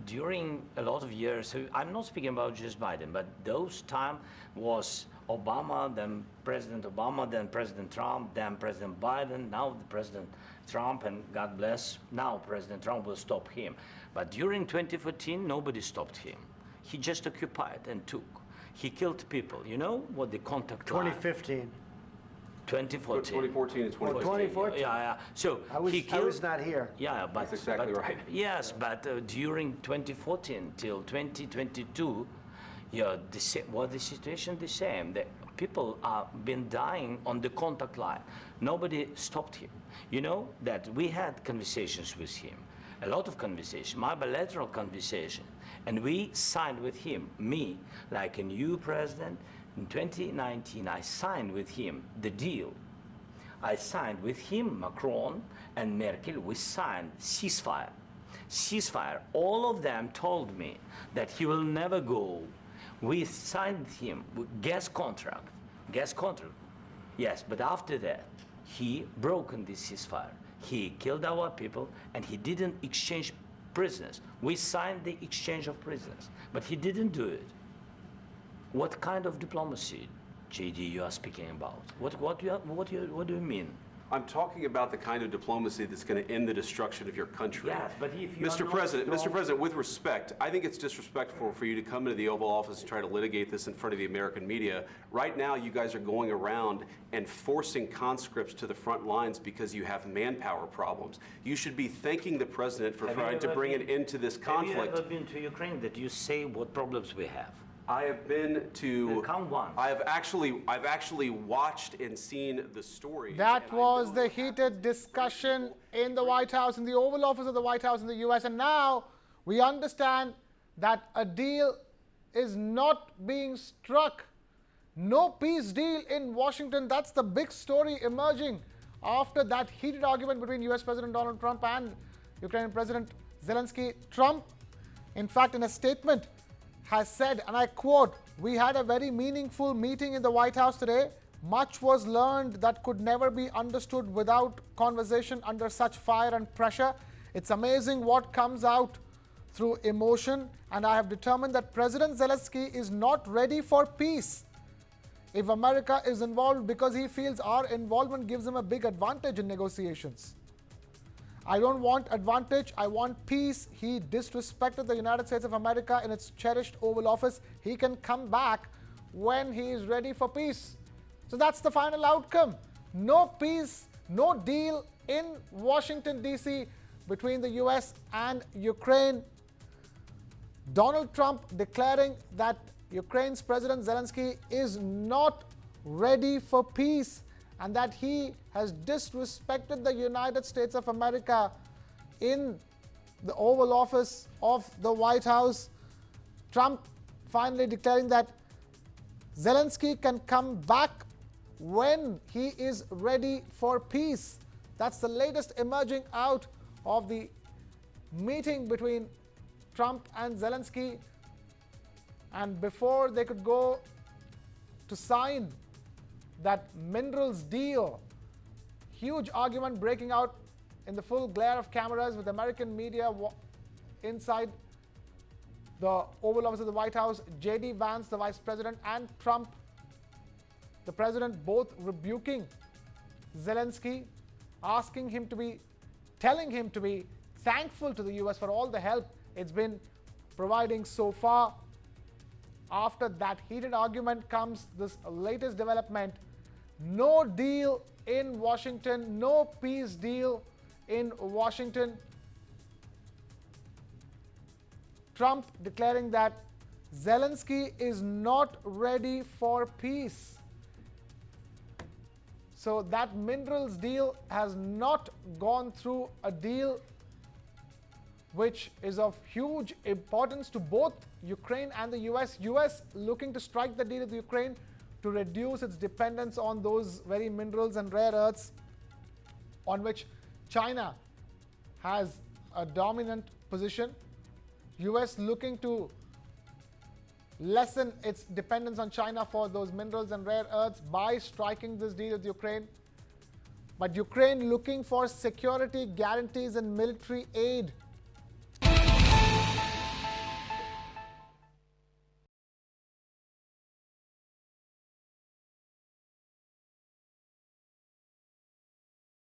during a lot of years, so I'm not speaking about just Biden, but those time was Obama, then President Obama, then President Trump, then President Biden, now the President Trump, and God bless, now President Trump will stop him. But during 2014, nobody stopped him. He just occupied and took. He killed people. You know what the contact line? 2015. 2014. 2014 and 2015. 2014. Yeah. So I was not here. Yeah, but That's exactly but, right. Yes, but during 2014 till 2022, the situation the same. The people are been dying on the contact line. Nobody stopped him. You know that we had conversations with him, a lot of conversation, my bilateral conversation, and we signed with him. Me, like a new president. In 2019, I signed with him the deal. I signed with him, Macron and Merkel, we signed ceasefire. Ceasefire. All of them told me that he will never go. We signed him with gas contract. Yes, but after that, he broken this ceasefire. He killed our people and he didn't exchange prisoners. We signed the exchange of prisoners, but he didn't do it. What kind of diplomacy, JD, you are speaking about? What do you mean? I'm talking about the kind of diplomacy that's going to end the destruction of your country. Yes, but if you Mr. President, with respect, I think it's disrespectful for you to come into the Oval Office and try to litigate this in front of the American media. Right now, you guys are going around and forcing conscripts to the front lines because you have manpower problems. You should be thanking the president for trying to bring an end to this conflict. Have you ever been to Ukraine that you say what problems we have? I have been to. Count one. I've actually watched and seen the story. That was the heated discussion in the White House, in the Oval Office of the White House in the US. And now we understand that a deal is not being struck. No peace deal in Washington. That's the big story emerging after that heated argument between US President Donald Trump and Ukrainian President Zelenskyy. Trump, in fact, in a statement, has said, and I quote, "We had a very meaningful meeting in the White House today. Much was learned that could never be understood without conversation under such fire and pressure. It's amazing what comes out through emotion, and I have determined that President Zelenskyy is not ready for peace. If America is involved because he feels our involvement gives him a big advantage in negotiations. I don't want advantage, I want peace. He disrespected the United States of America in its cherished Oval Office. He can come back when he is ready for peace." So that's the final outcome. No peace, no deal in Washington, D.C. between the US and Ukraine. Donald Trump declaring that Ukraine's President Zelenskyy is not ready for peace, and that he has disrespected the United States of America in the Oval Office of the White House. Trump finally declaring that Zelenskyy can come back when he is ready for peace. That's the latest emerging out of the meeting between Trump and Zelenskyy. And before they could go to sign that minerals deal, huge argument breaking out in the full glare of cameras with American media inside the Oval Office of the White House. J.D. Vance, the Vice President, and Trump, the President, both rebuking Zelenskyy, telling him to be thankful to the U.S. for all the help it's been providing so far. After that heated argument comes this latest development. No deal in Washington, no peace deal in Washington. Trump declaring that Zelenskyy is not ready for peace. So that minerals deal has not gone through, a deal which is of huge importance to both Ukraine and the US. US looking to strike the deal with Ukraine to reduce its dependence on those very minerals and rare earths on which China has a dominant position. US looking to lessen its dependence on China for those minerals and rare earths by striking this deal with Ukraine. But Ukraine looking for security guarantees and military aid